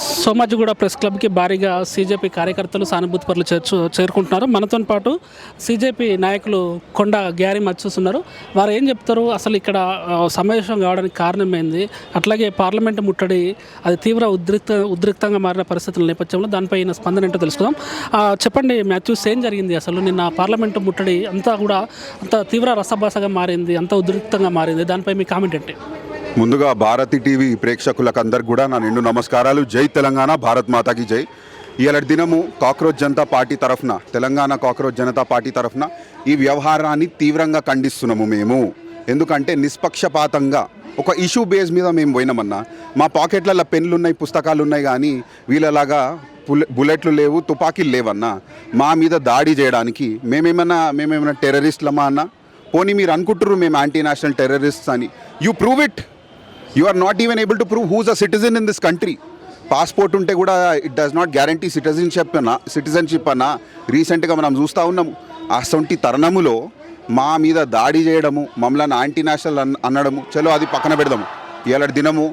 Somajiguda press క్లబ్కి భారీగా CJP కార్యకర్తలు సానుభూతి పరులు చేరుకుంటున్నారు. మనతో పాటు సీజేపీ నాయకులు కొండ గ్యారీ మచ్చూస్ ఉన్నారు. వారు ఏం చెప్తారు, అసలు ఇక్కడ సమావేశం కావడానికి కారణం ఏంది, అట్లాగే పార్లమెంటు ముట్టడి అది తీవ్ర ఉద్రిక్తంగా మారిన పరిస్థితుల నేపథ్యంలో దానిపై స్పందన ఏంటో తెలుసుకుందాం. చెప్పండి మాథ్యూస్, ఏం జరిగింది అసలు నిన్న పార్లమెంటు ముట్టడి అంతా కూడా అంత తీవ్ర రసభాసగా మారింది, అంత ఉద్రిక్తంగా మారింది, దానిపై మీ కామెంట్ ఏంటి? ముందుగా భారతి టీవీ ప్రేక్షకులకు అందరికి కూడా నా నిండు నమస్కారాలు. జై తెలంగాణ, భారత్ మాతాకి జై. ఇలాంటి దినము కాక్రోచ్ జనతా పార్టీ తరఫున, తెలంగాణ కాక్రోచ్ జనతా పార్టీ తరఫున ఈ వ్యవహారాన్ని తీవ్రంగా ఖండిస్తున్నాము మేము. ఎందుకంటే నిష్పక్షపాతంగా ఒక ఇష్యూ బేస్ మీద మేము పోయినామన్నా. మా పాకెట్లలో పెన్లు ఉన్నాయి, పుస్తకాలు ఉన్నాయి, కానీ వీళ్ళలాగా బుల్లెట్లు లేవు, తుపాకీలు లేవన్నా. మా మీద దాడి చేయడానికి మేమేమన్నా టెర్రరిస్ట్లమా అన్న? పోనీ మీరు అనుకుంటున్నారు మేము యాంటీ నేషనల్ టెర్రరిస్ట్స్ అని. You prove it. You are not even able to prove who's a citizen in this country. Passport ఉంటే కూడా it does not guarantee citizenship అన్న. రీసెంట్గా మనం చూస్తూ ఉన్నాము. అసొంటి తరుణములో మా మీద దాడి చేయడము, మమ్మల్ని యాంటీ నేషనల్ అనడము, చలో అది పక్కన పెడదాము. ఇలాంటి దినము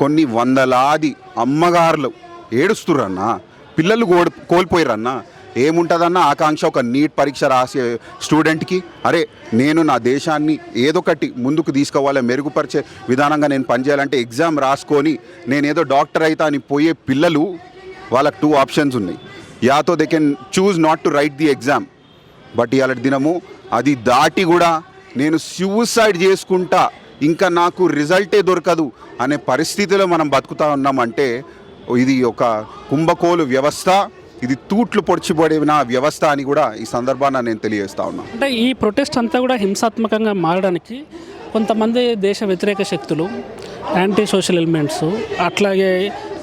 కొన్ని వందలాది అమ్మగారులు ఏడుస్తుర్రన్నా, పిల్లలు కోల్పోయారన్నా. ఏముంటుందన్న ఆకాంక్ష ఒక నీట్ పరీక్ష రాసే స్టూడెంట్కి, అరే నేను నా దేశాన్ని ఏదొకటి ముందుకు తీసుకోవాలి, మెరుగుపరిచే విధానంగా నేను పనిచేయాలంటే ఎగ్జామ్ రాసుకొని నేనేదో డాక్టర్ అవుతా అని పోయే పిల్లలు, వాళ్ళకి 2 ఆప్షన్స్ ఉన్నాయి. యాతో they can choose not to write the exam. But ఇవాళ దినము అది దాటి కూడా నేను సూసైడ్ చేసుకుంటా, ఇంకా నాకు రిజల్టే దొరకదు అనే పరిస్థితిలో మనం బతుకుతా ఉన్నామంటే ఇది ఒక కుంభకోలు వ్యవస్థ, ఇది తూట్లు పొడిచిపడిన వ్యవస్థ అని కూడా ఈ సందర్భాన్ని నేను తెలియజేస్తా ఉన్నాను. అంటే ఈ ప్రొటెస్ట్ అంతా కూడా హింసాత్మకంగా మారడానికి కొంతమంది దేశ వ్యతిరేక శక్తులు, యాంటీ సోషల్ ఎలిమెంట్స్, అట్లాగే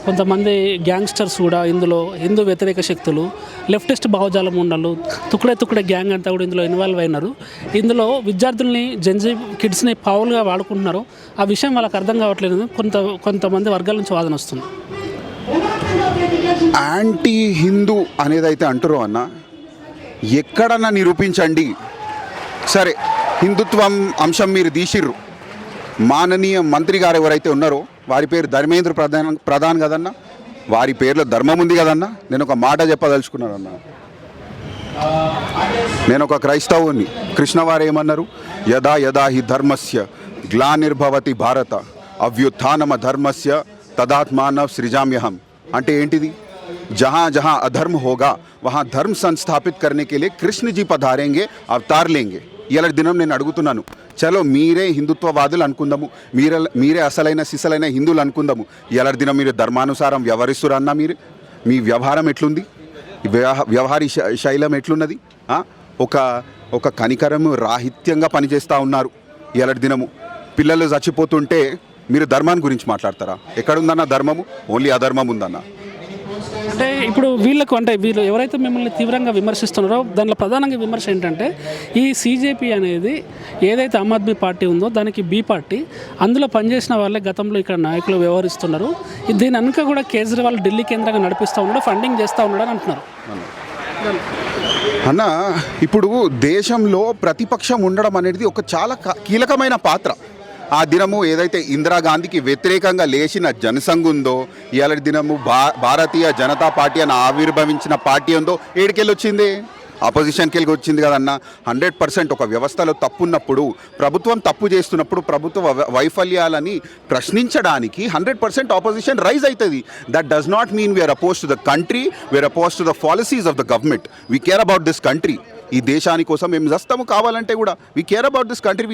కొంతమంది గ్యాంగ్స్టర్స్ కూడా ఇందులో, హిందూ వ్యతిరేక శక్తులు, లెఫ్టిస్ట్ భావజాలం ఉండలు, తుక్కడే గ్యాంగ్ అంతా కూడా ఇందులో ఇన్వాల్వ్ అయినారు. ఇందులో విద్యార్థుల్ని, జెన్జీ కిడ్స్ని పావులుగా వాడుకుంటున్నారు. ఆ విషయం వాళ్ళకి అర్థం కావట్లేదు. కొంతమంది వర్గాల నుంచి వాదన వస్తుంది. యాంటీ హిందూ అనేది అయితే అంటారో అన్న, ఎక్కడన్నా నిరూపించండి. సరే, హిందుత్వం అంశం మీరు తీసిర్రు. మాననీయ మంత్రి గారు ఎవరైతే ఉన్నారో వారి పేరు ధర్మేంద్ర ప్రధాన్ కదన్న, వారి పేర్లో ధర్మం ఉంది కదన్న. నేను ఒక మాట చెప్పదలుచుకున్నానన్న. నేను ఒక క్రైస్తవుని. కృష్ణవారు ఏమన్నారు? యదా యదా హి ధర్మస్య గ్లానిర్భవతి భారత అవ్యుత్థానమ ధర్మస్య తదాత్మానవ సృజామ్యహం. అంటే ఏంటిది? जहाँ जहाँ अधर्म होगा वहाँ धर्म संस्थापित करने के लिए कृष्ण जी पधारेंगे, अवतार लेंगे. ఇలాంటి దినం నేను అడుగుతున్నాను, చలో మీరే హిందుత్వవాదులు అనుకుందాము, మీరే అసలైన సిసలైన హిందువులు అనుకుందాము. ఇలాంటి దినం మీరు ధర్మానుసారం వ్యవహరిస్తురన్నా? మీరు మీ వ్యవహారం ఎట్లుంది? వ్యవహార శైలం ఎట్లున్నది? ఒక కనికరము రాహిత్యంగా పనిచేస్తూ ఉన్నారు. ఇలాంటి దినము పిల్లలు చచ్చిపోతుంటే మీరు ధర్మాన్ని గురించి మాట్లాడతారా? ఎక్కడుందన్న ధర్మము? ఓన్లీ అధర్మం ఉందన్న. అంటే ఇప్పుడు వీళ్ళు ఎవరైతే మిమ్మల్ని తీవ్రంగా విమర్శిస్తున్నారో దాంట్లో ప్రధానంగా విమర్శ ఏంటంటే, ఈ సీజేపీ అనేది ఏదైతే ఆమ్ ఆద్మీ పార్టీ ఉందో దానికి బి పార్టీ, అందులో పనిచేసిన వాళ్ళే గతంలో ఇక్కడ నాయకులు వ్యవహరిస్తున్నారు. దీని వెనుక కూడా కేజ్రీవాల్ ఢిల్లీ కేంద్రంగా నడిపిస్తూ ఉన్నాడు, ఫండింగ్ చేస్తూ ఉన్నాడు అని అంటున్నారు. అన్న, ఇప్పుడు దేశంలో ప్రతిపక్షం ఉండడం అనేది ఒక చాలా కీలకమైన పాత్ర. ఆ దినము ఏదైతే ఇందిరాగాంధీకి వ్యతిరేకంగా లేచిన జనసంఘ్ ఉందో, ఇవాళ దినము భారతీయ జనతా పార్టీ అని ఆవిర్భవించిన పార్టీ ఉందో, ఏడికెళ్ళి వచ్చింది? ఆపోజిషన్కి వెళ్ళి వచ్చింది కదన్న. 100% ఒక వ్యవస్థలో తప్పు ఉన్నప్పుడు, ప్రభుత్వం తప్పు చేస్తున్నప్పుడు ప్రభుత్వ వైఫల్యాలని ప్రశ్నించడానికి 100% ఆపోజిషన్ రైజ్ అవుతుంది. That does not mean we are oppose to the country, we are oppose to the policies of the government. We care about this country. ఈ దేశాని కోసం మేము చేస్తాము కావాలంటే కూడా. We care about this country,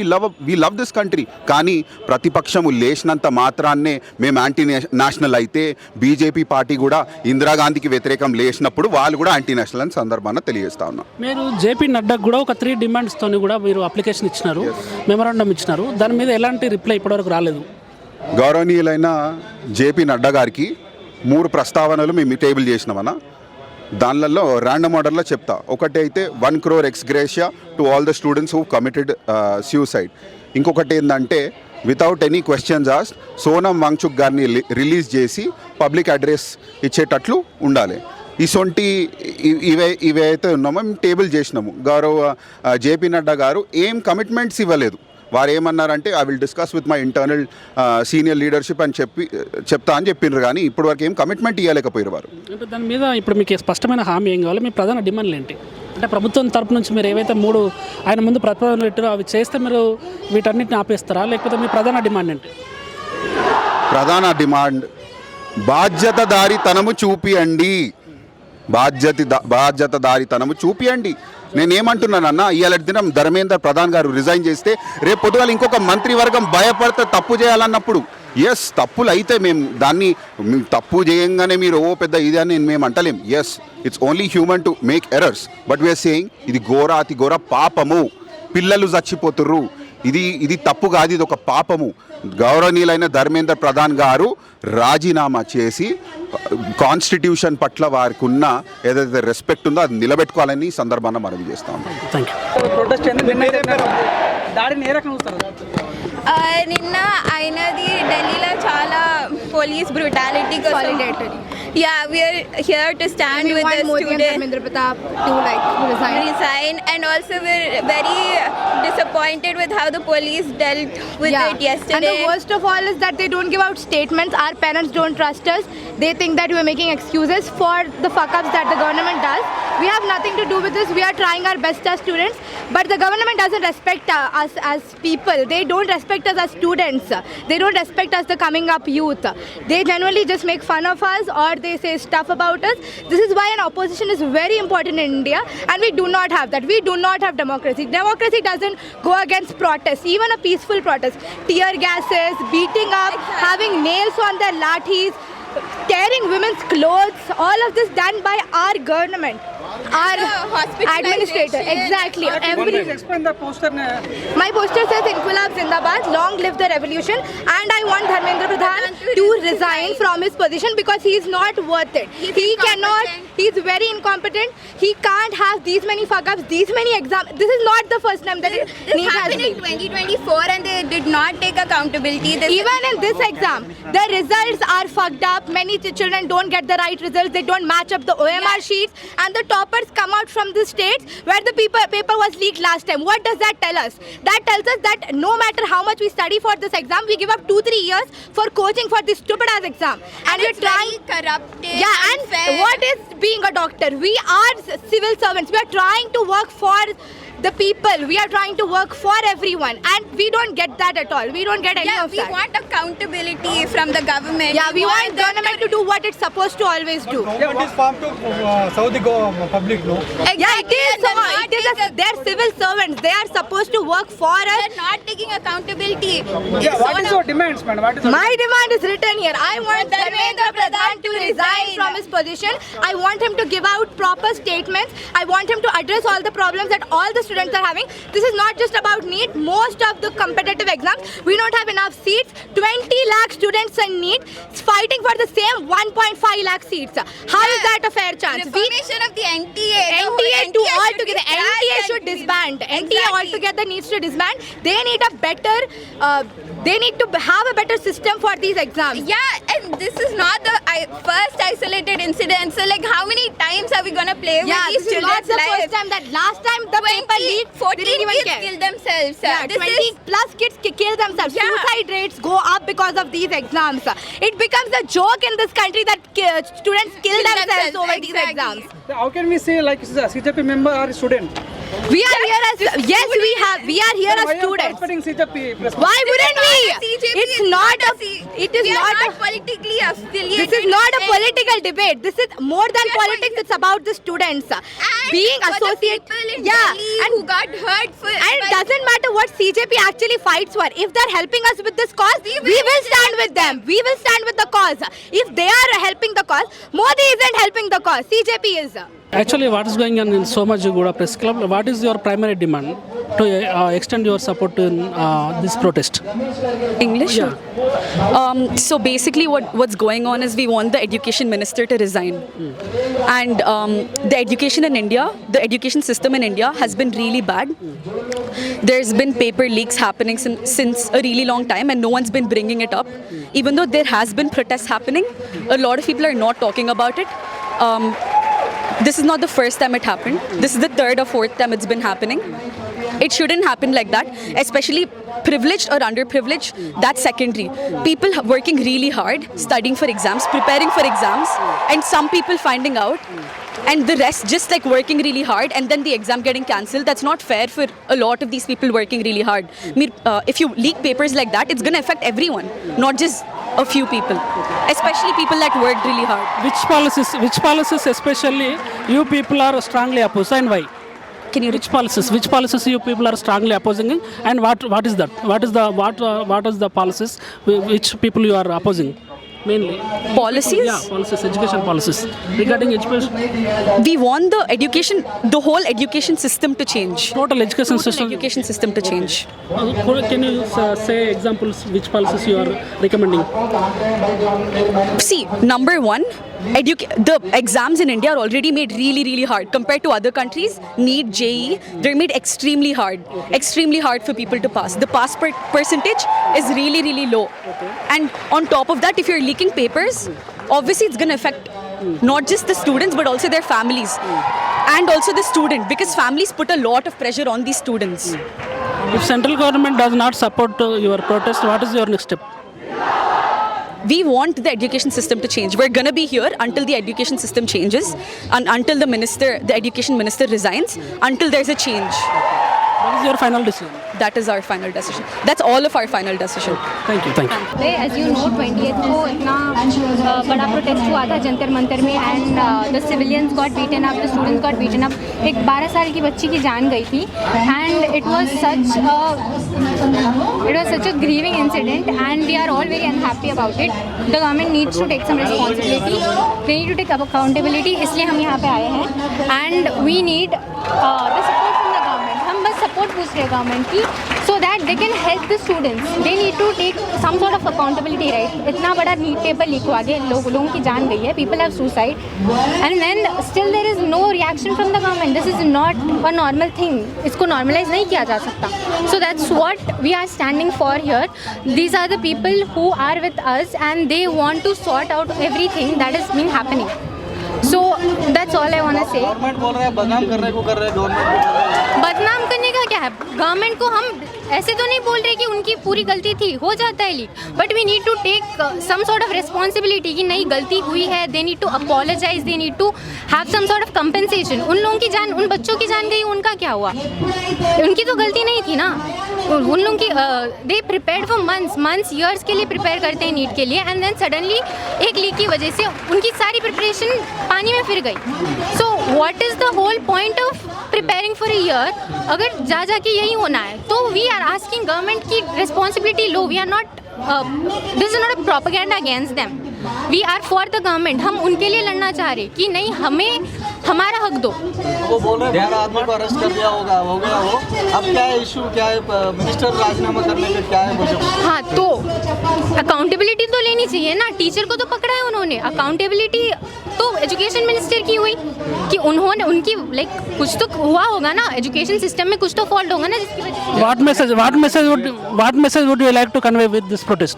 we love this country. కానీ ప్రతిపక్షము లేచినంత మాత్రాన్నే మేము యాంటీ నేషనల్ అయితే, బీజేపీ పార్టీ కూడా ఇందిరాగాంధీకి వ్యతిరేకం లేచినప్పుడు వాళ్ళు కూడా యాంటీ నేషనల్ అని సందర్భాన్ని తెలియజేస్తా ఉన్నాం. మీరు జేపీ నడ్డాకు కూడా ఒక 3 డిమాండ్స్తో కూడా మీరు అప్లికేషన్ ఇచ్చినారు, మెమరాండం ఇచ్చినారు. దాని మీద ఎలాంటి రిప్లై ఇప్పటివరకు రాలేదు. గౌరవనీయులైన జేపీ నడ్డా గారికి 3 ప్రస్తావనలు మేము టేబుల్ చేసినామన్నా. దానిలలో ర్యాండమ్ ఆర్డర్లో చెప్తా. ఒకటి అయితే 1 crore ex gratia to all the students who committed suicide. ఇంకొకటి ఏంటంటే, without any questions asked Sonam Wangchuk గారిని రిలీజ్ చేసి పబ్లిక్ అడ్రస్ ఇచ్చేటట్లు ఉండాలి. ఇసొంటి ఇవైతే ఉన్నామో మేము టేబుల్ చేసినాము. గౌరవ జేపీ నడ్డా గారు ఏం కమిట్మెంట్స్ ఇవ్వలేదు. వారు ఏమన్నారంటే I will discuss with my internal senior leadership అని చెప్తా అని చెప్పిండ్రు, కానీ ఇప్పటి వరకు ఏం కమిట్మెంట్ ఇవ్వలేకపోయారు వారు. అంటే దాని మీద ఇప్పుడు మీకు స్పష్టమైన హామీ ఏం కావాలి, మీ ప్రధాన డిమాండ్లు ఏంటి? అంటే ప్రభుత్వం తరపు నుంచి మీరు ఏవైతే 3 ఆయన ముందు ప్రతిపాదనలు పెట్టారో అవి చేస్తే మీరు వీటన్నిటిని ఆపేస్తారా, లేకపోతే మీ ప్రధాన డిమాండ్ ఏంటి? ప్రధాన డిమాండ్ బాధ్యతదారితనము చూపియండి, బాధ్యతదారితనము చూపియండి. నేనేమంటున్నానన్నా, ఇవాళ దినం ధర్మేంద్ర ప్రధాన్ గారు రిజైన్ చేస్తే రేపు పొద్దుగాల ఇంకొక మంత్రివర్గం భయపడితే తప్పు చేయాలన్నప్పుడు ఎస్ తప్పులు అయితే మేము దాన్ని తప్పు చేయంగానే మీరు పెద్ద ఇది అని మేము అంటలేం. Yes it's only human to make errors, but we're saying ఇది ఘోర అతి ఘోర పాపము, పిల్లలు చచ్చిపోతుర్రు, ఇది తప్పు కాదు, ఇది ఒక పాపము. గౌరవనీయులైన ధర్మేంద్ర ప్రధాన్ గారు రాజీనామా చేసి కాన్స్టిట్యూషన్ పట్ల వారికి ఉన్న ఏదైతే రెస్పెక్ట్ ఉందో అది నిలబెట్టుకోవాలని సందర్భాన్ని మనవి చేస్తాం. థ్యాంక్ నిన్న అయినది ఢిల్లీలో చాలా police brutality Yeah, we are here to stand with the students. Dharmendra Pratap to resign, and also we're very disappointed with how the police dealt with it yesterday. And the worst of all is that they don't give out statements. Our parents don't trust us. They think that we are making excuses for the fuck-ups that the government does. We have nothing to do with this. We are trying our best as students, but the government doesn't respect us as people. They don't respect us as students. They don't respect us, the coming up youth. They generally just make fun of us, or they say stuff about us. This is why an opposition is very important in India, and we do not have that. We do not have democracy. Democracy doesn't go against protest, even a peaceful protest. Tear gases, beating up, having nails on their lathis, tearing women's clothes, all of this done by our government, our administrator. Exactly. Explain the poster. My poster says Inqilab Zindabad, long live the revolution, and I want Dharmendra Pradhan to resign from his position because he is not worth it. He cannot, he is very incompetent. He can't have these many fuck-ups, these many exams. This is not the first time that This NEET has happened in been. 2024 and they did not take accountability. Even in this exam, the results are fucked up. Many children don't get the right results. They don't match up the OMR sheets, and the toppers come out from the states where the paper was leaked last time. What does that tell us? That tells us that no matter how much we study for this exam, we give up 2-3 years for coaching for this stupid ass exam. And we're it's trying. very corrupted. Yeah, and unfair. what is being a doctor? We are civil servants. We are trying to work for the people. We are trying to work for everyone, and we don't get that at all. We don't get any of we that. want accountability from the government. Yeah, we want government to do what it's supposed to always do. Government is farm to Saudi public, no? Yeah, it is. So, they're civil servants. They are supposed to work for us. They're not taking accountability. Yeah, what is your demands, man? What is your My demand is written here. I want Dharmendra Pradhan to resign from his position. I want him to give out proper statements. I want him to address all the problems that all the students are having. This is not just about NEET. Most of the competitive exams, we don't have enough seats. 20 lakh students in NEET fighting for the same 1.5 lakh seats. How is that a fair chance? Reformation of the NTA. NTA to all together. NTA should disband. NTA altogether needs to disband. They need a better. They need to have a better system for these exams. Yeah, and this is not the first isolated incident. So, like, how many times are we gonna play with Yeah, these this is not children's the lives? first time. That last time the paper leaked, 14 they didn't even kids care. killed themselves. Yeah, This 20 is plus kids kill themselves. Yeah. Suicide rates go up because of these exams. It becomes a joke in this country that students kill themselves over these exactly. exams. How can we say like is a CJP member or a student? We are here as we are here as students. Participating CJP press. Why wouldn't we? CJP It's is not a. It is we are not not a. politically affiliated. This is not a with political debate. This is more than We are politics. going- It's about the students and being for the associated. people in Yeah, Delhi and who got hurt for And it doesn't matter what CJP actually fights for. If they're helping us with this cause, We we will will stand with them. We will stand with the cause. If they are helping the cause, Modi isn't helping the cause. CJP is. Actually, what is going on in Somajigoda Press Club? What is your primary demand to extend your support to this protest? English? Yeah. So basically what's going on is we want the education minister to resign. And the education in India, the education system in India has been really bad. There's been paper leaks happening since a really long time and no one's been bringing it up. Even though there has been protests happening, a lot of people are not talking about it. This is not the first time it happened. This is the third or fourth time it's been happening. It shouldn't happen like that, especially privileged or underprivileged. That's secondary. People working really hard, studying for exams, preparing for exams, and some people finding out, and the rest just like working really hard and then the exam getting cancelled. That's not fair for a lot of these people working really hard. If you leak papers like that, it's going to affect everyone, not just a few people, especially people that worked really hard. Which policies especially you people are strongly opposed, and why? Can you Which policies you people are strongly opposing, and what is that? What is the policies which people you are opposing mainly? Policies? Yeah, policies, education policies regarding education. We want the whole education system to change. Total education system. Education system to change. Can you say examples which policies you are recommending? See, number one, the exams in India are already made really, really hard compared to other countries. NEET, JEE, they're made extremely hard for people to pass. The pass percentage is really, really low. And on top of that, if you're leaking papers, obviously it's going to affect not just the students but also their families and also the student, because families put a lot of pressure on these students. If central government does not support your protest, what is your next step? We want the education system to change. We're going to be here until the education system changes and until the education minister resigns, until there's a change. What is your final decision? That is our final decision. That's all of our final decision. Thank you. As you know 20th को इतना बड़ा protest हुआ था जंतर मंतर में, and the civilians got beaten up, the students got beaten up. एक 12 साल की बच्ची की जान गई थी, and it was such a grieving incident, and we are all very unhappy about it. The government needs to take some responsibility, they need to take accountability. इसलिए हम यहाँ पे आए हैं, and we need the support from the government. हम बस support पूछ रहे हैं गवर्नमेंट की, so that they can help the students. They need to take some sort of accountability, right? इतना बड़ा नीट पेपर लीक हुआ गया, लोगों की जान गई है, people have suicide, and then still there is no reaction from the government. This is not a normal thing. इसको normalize नहीं किया जा सकता. So that's what we are standing for here. These are the people who are with us, and they want to sort out everything that has been happening. So that's all I want to say. Government बोल रहा है बदनाम करने को कर रहे हैं, government बदनाम करने का क्या है? गवर्नमेंट को हम ऐसे तो नहीं बोल रहे कि उनकी पूरी गलती थी, हो जाता है leak, but we need to take some sort of responsibility कि नहीं गलती हुई है. They need to apologise, they need to have some sort of compensation. उन लोगों की जान, उन बच्चों की जान गई, उनका क्या हुआ? उनकी तो गलती नहीं थी ना. उन लोगों की दे प्रिपेयर्ड फॉर मंथ्स ईयर्स के लिए प्रिपेयर करते हैं नीट के लिए, एंड देन सडनली एक लीक की वजह से उनकी सारी प्रिपरेशन पानी में फिर गई. So what is the whole point of preparing for a year? अगर जाके यही होना है तो वी आर आस्किंग गवर्नमेंट की रिस्पॉन्सिबिलिटी लो. We are not, this is not a propaganda against them. We are for the government. हम उनके लिए लड़ना चाह रहे कि नहीं, हमें हमारा हक दो. वो बोल रहे हैं 12 आदमी को अरेस्ट कर दिया होगा, हो गया वो. अब क्या है इशू, क्या है मिनिस्टर राजीनामा करने का क्या है वजह? हाँ, तो अकाउंटेबिलिटी तो लेनी चाहिए ना. टीचर को तो पकड़ा है उन्होंने. अकाउंटेबिलिटी तो एजुकेशन मिनिस्टर की हुई कि उन्होंने उनकी लाइक कुछ तो हुआ होगा ना, एजुकेशन सिस्टम में कुछ तो फॉल्ट होगा ना जिसकी वजह से. What message would you like to convey with this protest?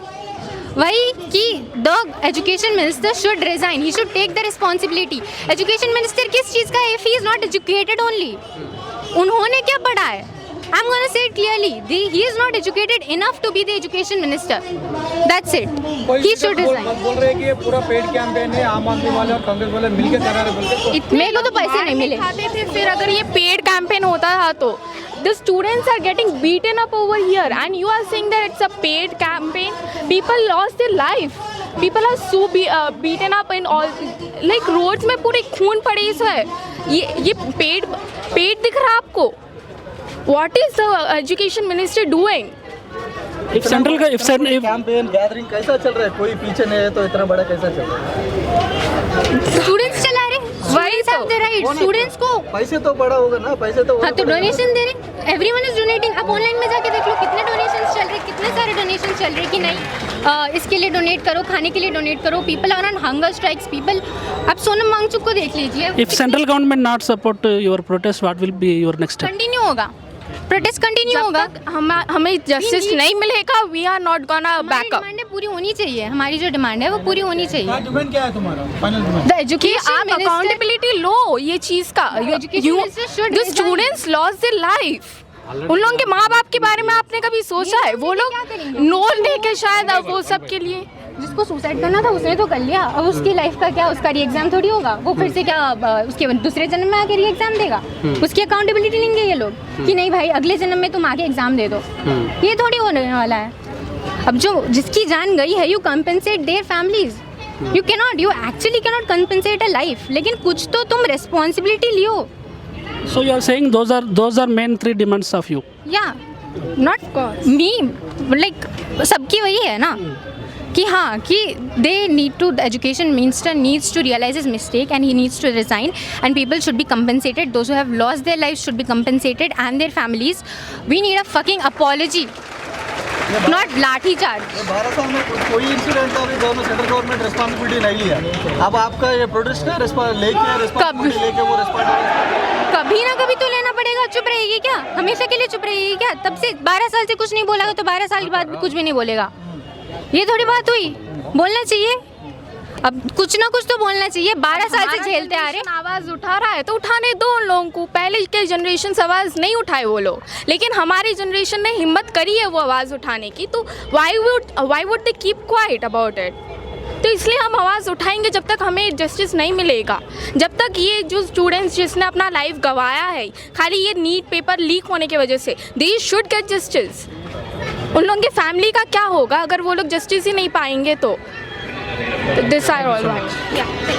वही कि the education minister should resign, he should take the responsibility. Education minister किस चीज़ का है? He is not educated only. उन्होंने क्या पढ़ा है? I'm going to say it clearly. He is not educated enough to be the education minister. That's it. He should resign. बोल रहे हैं कि ये पूरा पेड कैंपेन है, आम आदमी वाले और कांग्रेस वाले मिलकर करा रहे बोल के. मेरे को तो पैसे नहीं मिले. थे. फिर अगर ये पेड कैंपेन होता था तो the students are getting beaten up over here, and you are saying that it's a paid campaign. People lost their life. People are so beaten up in all, like roads में पूरे खून पड़े इस है. ये पेड दिख रहा है आपको? What is the education minister doing? If campaign gathering कैसा चल रहा है? कोई पीछे नहीं है तो इतना बड़ा कैसा चल रहा है? स्टूडेंट्स चला रहे. Students have the right. Students को पैसे तो बड़ा होगा ना, पैसे तो. हाँ, तो डोनेशन दे रहे. Everyone is donating. आप ऑनलाइन में जाके देख लो कितने डोनेशंस चल रहे, कितने सारे डोनेशन चल रहे कि नहीं इसके लिए डोनेट करो, खाने के लिए डोनेट करो. People are on hunger strikes. People, आप सोनम वांगचुक को देख लीजिए. If central government not support your protest, what will be your next step? Continue होगा, प्रोटेस्ट कंटिन्यू होगा. हमें जस्टिस नहीं मिलेगा, we are not gonna back up. Demand पूरी होनी चाहिए. हमारी जो डिमांड है वो पूरी होनी चाहिए. डिमांड क्या है तुम्हारा फाइनल डिमांड? द कि एजुकेशन आप अकाउंटेबिलिटी लो ये चीज का. Education minister should the resign. students lost their life. उन लोगों के माँ बाप के बारे में आपने कभी सोचा है? वो लोग लोन लेके शायद अब वो सब के लिए जिसको सुसाइड करना था उसने तो कर लिया, अब उसकी लाइफ का क्या, उसका री एग्जाम थोड़ी होगा, वो फिर से क्या उसके दूसरे जन्म में आके री एग्जाम देगा? उसकी अकाउंटेबिलिटी लेंगे ये लोग कि नहीं भाई अगले जन्म में तुम आके एग्जाम दे दो, ये थोड़ी होने वाला है। अब जो जिसकी जान गई है, you compensate their families, you actually cannot compensate a life, लेकिन कुछ तो तुम responsibility Leo. So you are saying those are main 3 demands of you. या नॉट मी, लाइक सबकी वही है ना कि हाँ कि they need to, the education minister needs to realise his mistake and he needs to resign and people should be compensated, those who have lost their life should be compensated and their families. We need a fucking apology, not lathi charge. 12 साल में कोई incident अभी government, central government responsibility नहीं है। अब आपका ये protest का रिस्पॉन्सिबिलिटी लेके वो रिस्पॉन्सिबिलिटी कभी ना कभी तो लेना पड़ेगा। चुप रहेगी क्या? हमेशा के लिए चुप रहेगी क्या? तब से 12 साल से कुछ नहीं बोला तो 12 साल के बाद भी कुछ भी नहीं बोलेगा? ये थोड़ी बात हुई, बोलना चाहिए। अब कुछ ना कुछ तो बोलना चाहिए। 12 साल से झेलते आ रहे। आवाज़ उठा रहा है तो उठाने दो उन लोगों को। पहले के जनरेशन आवाज़ नहीं उठाए वो लोग, लेकिन हमारी जनरेशन ने हिम्मत करी है वो आवाज़ उठाने की, तो why would they keep quiet about it? तो इसलिए हम आवाज़ उठाएंगे जब तक हमें जस्टिस नहीं मिलेगा, जब तक ये जो स्टूडेंट्स जिसने अपना लाइफ गंवाया है खाली ये नीट पेपर लीक होने की वजह से, दे शुड गेट जस्टिस। उन लोगों के फैमिली का क्या होगा अगर वो लोग जस्टिस ही नहीं पाएंगे? तो दिस आर ऑल।